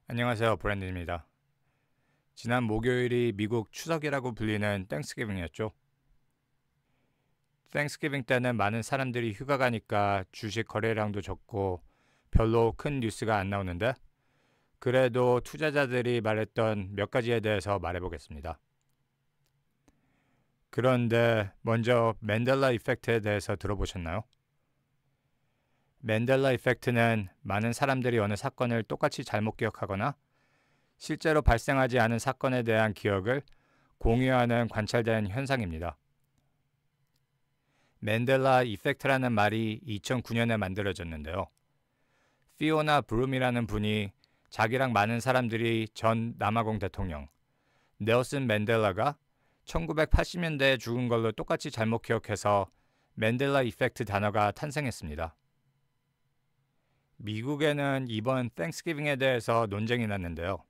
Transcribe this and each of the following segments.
안녕하세요. 브랜든입니다. 지난 목요일이 미국 추석이라고 불리는 땡스기빙이었죠. 땡스기빙 때는 많은 사람들이 휴가 가니까 주식 거래량도 적고 별로 큰 뉴스가 안 나오는데 그래도 투자자들이 말했던 몇 가지에 대해서 말해보겠습니다. 그런데 먼저 맨델라 이펙트에 대해서 들어보셨나요? 맨델라 이펙트는 많은 사람들이 어느 사건을 똑같이 잘못 기억하거나 실제로 발생하지 않은 사건에 대한 기억을 공유하는 관찰된 현상입니다. 맨델라 이펙트라는 말이 2009년에 만들어졌는데요. 피오나 브룸이라는 분이 자기랑 많은 사람들이 전 남아공 대통령 넬슨 맨델라가 1980년대에 죽은 걸로 똑같이 잘못 기억해서 맨델라 이펙트 단어가 탄생했습니다. 미국에는 이번 땡스기빙에 대해서 논쟁이 났는데요.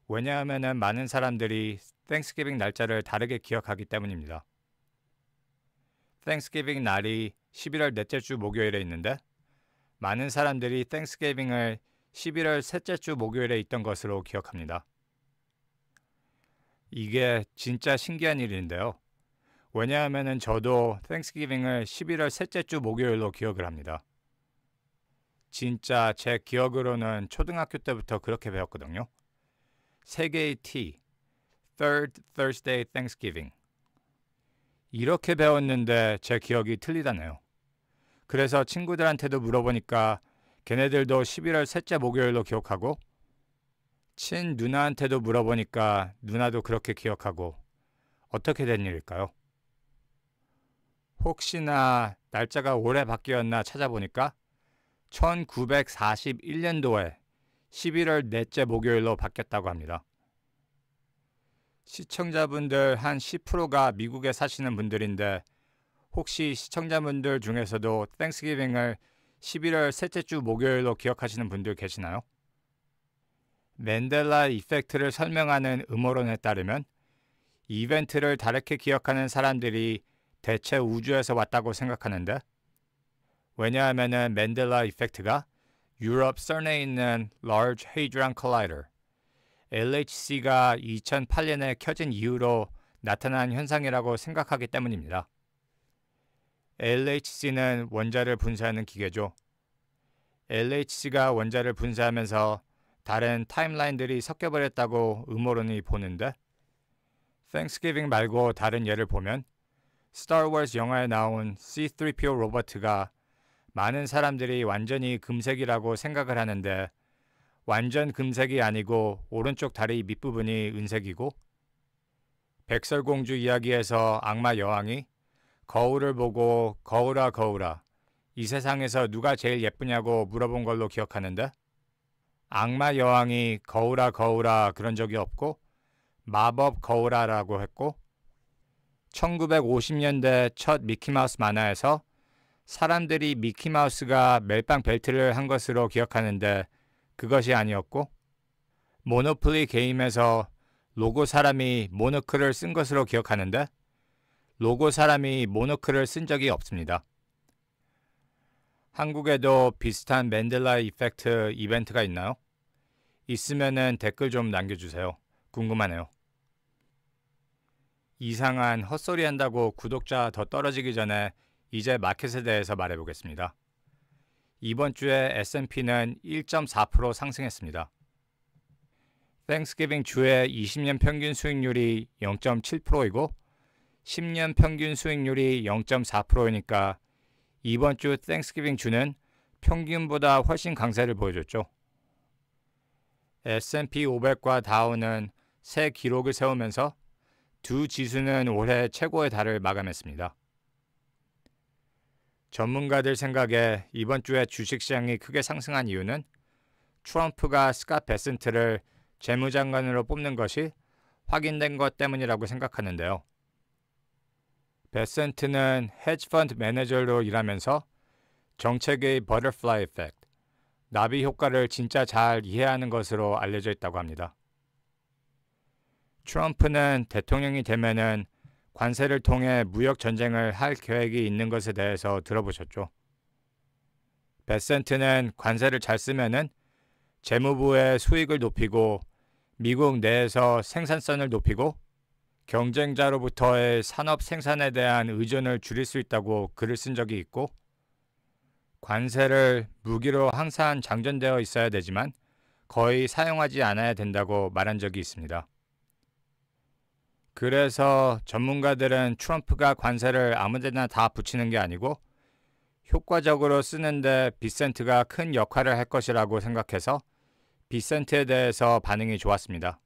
왜냐하면 많은 사람들이 땡스기빙 날짜를 다르게 기억하기 때문입니다. 땡스기빙 날이 11월 넷째 주 목요일에 있는데 많은 사람들이 땡스기빙을 11월 셋째 주 목요일에 있던 것으로 기억합니다. 이게 진짜 신기한 일인데요. 왜냐하면 저도 땡스기빙을 11월 셋째 주 목요일로 기억을 합니다. 진짜 제 기억으로는 초등학교 때부터 그렇게 배웠거든요. 세계의 T, Third Thursday Thanksgiving. 이렇게 배웠는데 제 기억이 틀리다네요. 그래서 친구들한테도 물어보니까 걔네들도 11월 셋째 목요일로 기억하고 친 누나한테도 물어보니까 누나도 그렇게 기억하고 어떻게 된 일일까요? 혹시나 날짜가 오래 바뀌었나 찾아보니까 1941년도에 11월 넷째 목요일로 바뀌었다고 합니다. 시청자분들 한 10%가 미국에 사시는 분들인데 혹시 시청자분들 중에서도 땡스기빙을 11월 셋째 주 목요일로 기억하시는 분들 계시나요? 맨델라 이펙트를 설명하는 음모론에 따르면 이벤트를 다르게 기억하는 사람들이 대체 우주에서 왔다고 생각하는데 왜냐하면 맨델라 이펙트가 유럽 CERN에 있는 Large Hadron Collider LHC가 2008년에 켜진 이후로 나타난 현상이라고 생각하기 때문입니다. LHC는 원자를 분쇄하는 기계죠. LHC가 원자를 분쇄하면서 다른 타임라인들이 섞여버렸다고 음모론이 보는데 Thanksgiving 말고 다른 예를 보면 스타워즈 영화에 나온 C-3PO 로버트가 많은 사람들이 완전히 금색이라고 생각을 하는데 완전 금색이 아니고 오른쪽 다리 밑부분이 은색이고 백설공주 이야기에서 악마 여왕이 거울을 보고 거울아 거울아 이 세상에서 누가 제일 예쁘냐고 물어본 걸로 기억하는데 악마 여왕이 거울아 거울아 그런 적이 없고 마법 거울아라고 했고 1950년대 첫 미키마우스 만화에서 사람들이 미키마우스가 멜빵 벨트를 한 것으로 기억하는데 그것이 아니었고 모노폴리 게임에서 로고 사람이 모노클을 쓴 것으로 기억하는데 로고 사람이 모노클을 쓴 적이 없습니다. 한국에도 비슷한 맨델라 이펙트 이벤트가 있나요? 있으면은 댓글 좀 남겨주세요. 궁금하네요. 이상한 헛소리 한다고 구독자 더 떨어지기 전에 이제 마켓에 대해서 말해보겠습니다. 이번 주에 S&P는 1.4% 상승했습니다. 땡스기빙 주의 20년 평균 수익률이 0.7%이고 10년 평균 수익률이 0.4%이니까 이번 주 땡스기빙 주는 평균보다 훨씬 강세를 보여줬죠. S&P 500과 다우는 새 기록을 세우면서 두 지수는 올해 최고의 달을 마감했습니다. 전문가들 생각에 이번 주에 주식시장이 크게 상승한 이유는 트럼프가 스캇 베센트를 재무장관으로 뽑는 것이 확인된 것 때문이라고 생각하는데요. 베센트는 헤지펀드 매니저로 일하면서 정책의 버터플라이 이펙트, 나비 효과를 진짜 잘 이해하는 것으로 알려져 있다고 합니다. 트럼프는 대통령이 되면은 관세를 통해 무역 전쟁을 할 계획이 있는 것에 대해서 들어보셨죠? 베센트는 관세를 잘 쓰면은 재무부의 수익을 높이고 미국 내에서 생산성을 높이고 경쟁자로부터의 산업 생산에 대한 의존을 줄일 수 있다고 글을 쓴 적이 있고, 관세를 무기로 항상 장전되어 있어야 되지만 거의 사용하지 않아야 된다고 말한 적이 있습니다. 그래서 전문가들은 트럼프가 관세를 아무데나 다 붙이는 게 아니고 효과적으로 쓰는데 빗센트가 큰 역할을 할 것이라고 생각해서 빗센트에 대해서 반응이 좋았습니다.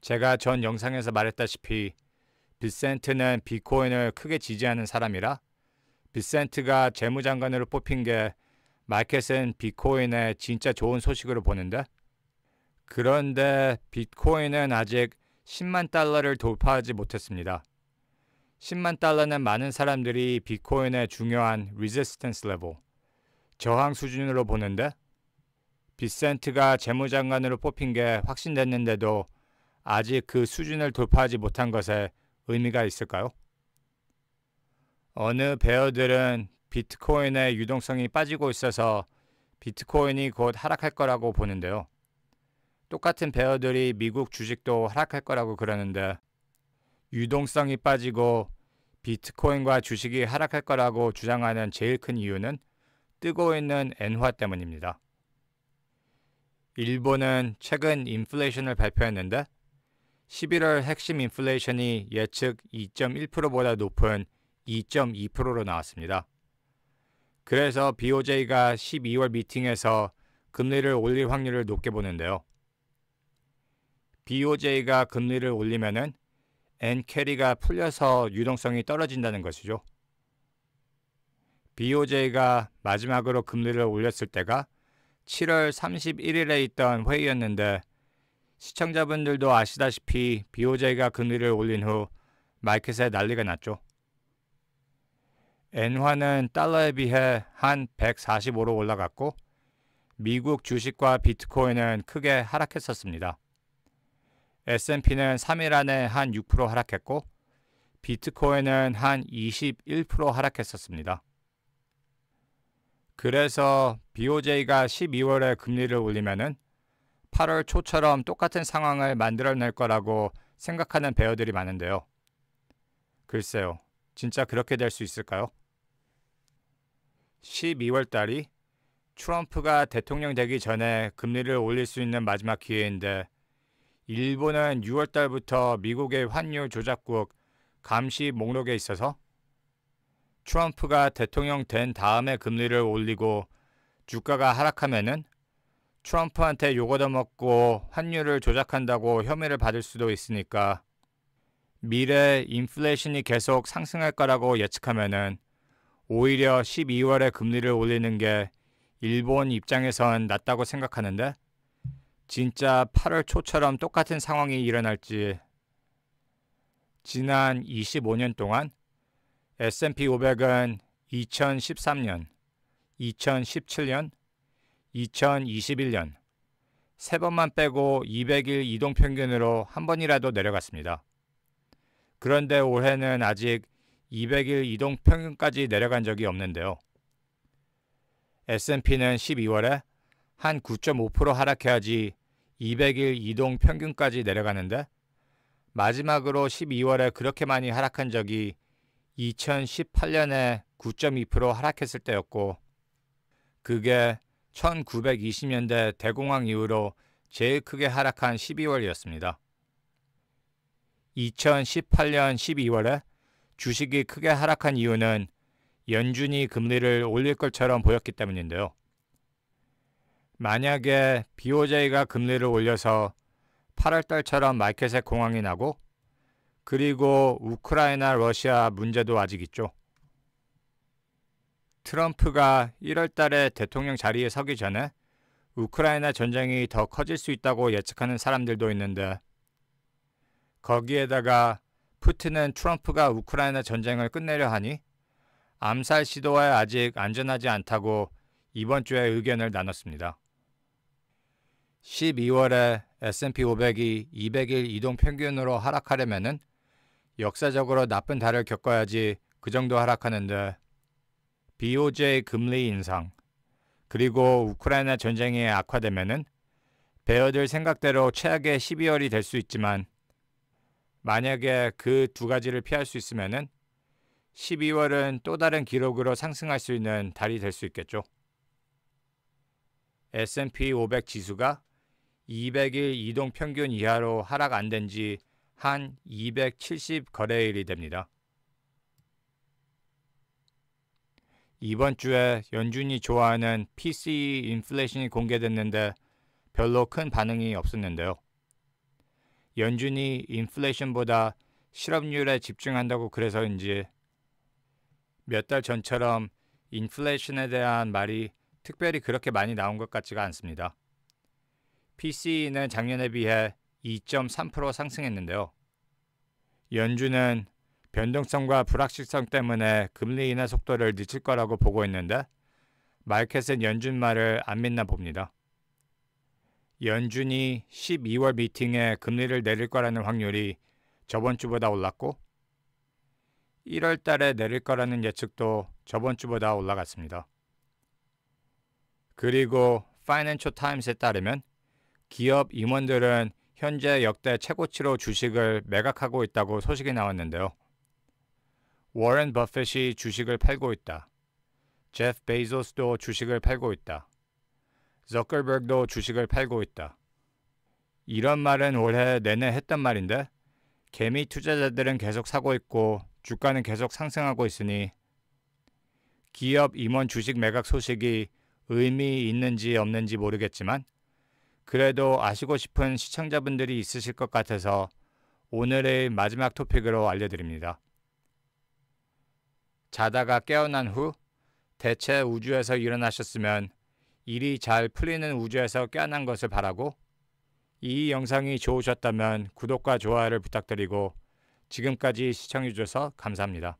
제가 전 영상에서 말했다시피 빗센트는 비트코인을 크게 지지하는 사람이라 빗센트가 재무장관으로 뽑힌 게 마켓은 비트코인의 진짜 좋은 소식으로 보는데, 그런데 비트코인은 아직 10만 달러를 돌파하지 못했습니다. 10만 달러는 많은 사람들이 비트코인의 중요한 resistance level, 저항 수준으로 보는데, 빗센트가 재무장관으로 뽑힌 게 확신됐는데도 아직 그 수준을 돌파하지 못한 것에 의미가 있을까요? 어느 베어들은 비트코인의 유동성이 빠지고 있어서 비트코인이 곧 하락할 거라고 보는데요. 똑같은 베어들이 미국 주식도 하락할 거라고 그러는데, 유동성이 빠지고 비트코인과 주식이 하락할 거라고 주장하는 제일 큰 이유는 뜨고 있는 엔화 때문입니다. 일본은 최근 인플레이션을 발표했는데 11월 핵심 인플레이션이 예측 2.1%보다 높은 2.2%로 나왔습니다. 그래서 BOJ가 12월 미팅에서 금리를 올릴 확률을 높게 보는데요. BOJ가 금리를 올리면은 엔캐리가 풀려서 유동성이 떨어진다는 것이죠. BOJ가 마지막으로 금리를 올렸을 때가 7월 31일에 있던 회의였는데, 시청자분들도 아시다시피 BOJ가 금리를 올린 후 마켓에 난리가 났죠. 엔화는 달러에 비해 한 145로 올라갔고 미국 주식과 비트코인은 크게 하락했었습니다. S&P는 3일 안에 한 6% 하락했고 비트코인은 한 21% 하락했었습니다. 그래서 BOJ가 12월에 금리를 올리면은 8월 초처럼 똑같은 상황을 만들어낼 거라고 생각하는 베어들이 많은데요. 글쎄요, 진짜 그렇게 될 수 있을까요? 12월 달이 트럼프가 대통령 되기 전에 금리를 올릴 수 있는 마지막 기회인데, 일본은 6월 달부터 미국의 환율 조작국 감시 목록에 있어서 트럼프가 대통령 된 다음에 금리를 올리고 주가가 하락하면은 트럼프한테 욕 얻어먹고 환율을 조작한다고 혐의를 받을 수도 있으니까, 미래 인플레이션이 계속 상승할 거라고 예측하면은 오히려 12월에 금리를 올리는 게 일본 입장에선 낫다고 생각하는데, 진짜 8월 초처럼 똑같은 상황이 일어날지. 지난 25년 동안 S&P 500은 2013년, 2017년, 2021년 세 번만 빼고 200일 이동평균으로 한 번이라도 내려갔습니다. 그런데 올해는 아직 200일 이동평균까지 내려간 적이 없는데요. S&P는 12월에 한 9.5% 하락해야지 200일 이동평균까지 내려가는데, 마지막으로 12월에 그렇게 많이 하락한 적이 2018년에 9.2% 하락했을 때였고, 그게 1920년대 대공황 이후로 제일 크게 하락한 12월이었습니다. 2018년 12월에 주식이 크게 하락한 이유는 연준이 금리를 올릴 것처럼 보였기 때문인데요. 만약에 BOJ가 금리를 올려서 8월달처럼 마켓에 공황이 나고, 그리고 우크라이나 러시아 문제도 아직 있죠. 트럼프가 1월달에 대통령 자리에 서기 전에 우크라이나 전쟁이 더 커질 수 있다고 예측하는 사람들도 있는데, 거기에다가 푸틴은 트럼프가 우크라이나 전쟁을 끝내려 하니 암살 시도에 아직 안전하지 않다고 이번 주에 의견을 나눴습니다. 12월에 S&P 500이 200일 이동평균으로 하락하려면은 역사적으로 나쁜 달을 겪어야지 그 정도 하락하는데, BOJ 금리 인상, 그리고 우크라이나 전쟁이 악화되면은 베어들 생각대로 최악의 12월이 될 수 있지만 만약에 그 두 가지를 피할 수 있으면은 12월은 또 다른 기록으로 상승할 수 있는 달이 될 수 있겠죠. S&P 500 지수가 200일 이동 평균 이하로 하락 안 된 지 한 270 거래일이 됩니다. 이번 주에 연준이 좋아하는 PCE 인플레이션이 공개됐는데 별로 큰 반응이 없었는데요. 연준이 인플레이션보다 실업률에 집중한다고 그래서인지 몇 달 전처럼 인플레이션에 대한 말이 특별히 그렇게 많이 나온 것 같지가 않습니다. PCE는 작년에 비해 2.3% 상승했는데요. 연준은 변동성과 불확실성 때문에 금리 인하 속도를 늦출 거라고 보고 있는데 마켓은 연준 말을 안 믿나 봅니다. 연준이 12월 미팅에 금리를 내릴 거라는 확률이 저번 주보다 올랐고 1월 달에 내릴 거라는 예측도 저번 주보다 올라갔습니다. 그리고 파이낸셜 타임스에 따르면 기업 임원들은 현재 역대 최고치로 주식을 매각하고 있다고 소식이 나왔는데요. 워렌 버핏이 주식을 팔고 있다. 제프 베이조스도 주식을 팔고 있다. 저커버그도 주식을 팔고 있다. 이런 말은 올해 내내 했던 말인데 개미 투자자들은 계속 사고 있고 주가는 계속 상승하고 있으니 기업 임원 주식 매각 소식이 의미 있는지 없는지 모르겠지만 그래도 아시고 싶은 시청자분들이 있으실 것 같아서 오늘의 마지막 토픽으로 알려드립니다. 자다가 깨어난 후 대체 우주에서 일어나셨으면 일이 잘 풀리는 우주에서 깨어난 것을 바라고 이 영상이 좋으셨다면 구독과 좋아요를 부탁드리고 지금까지 시청해주셔서 감사합니다.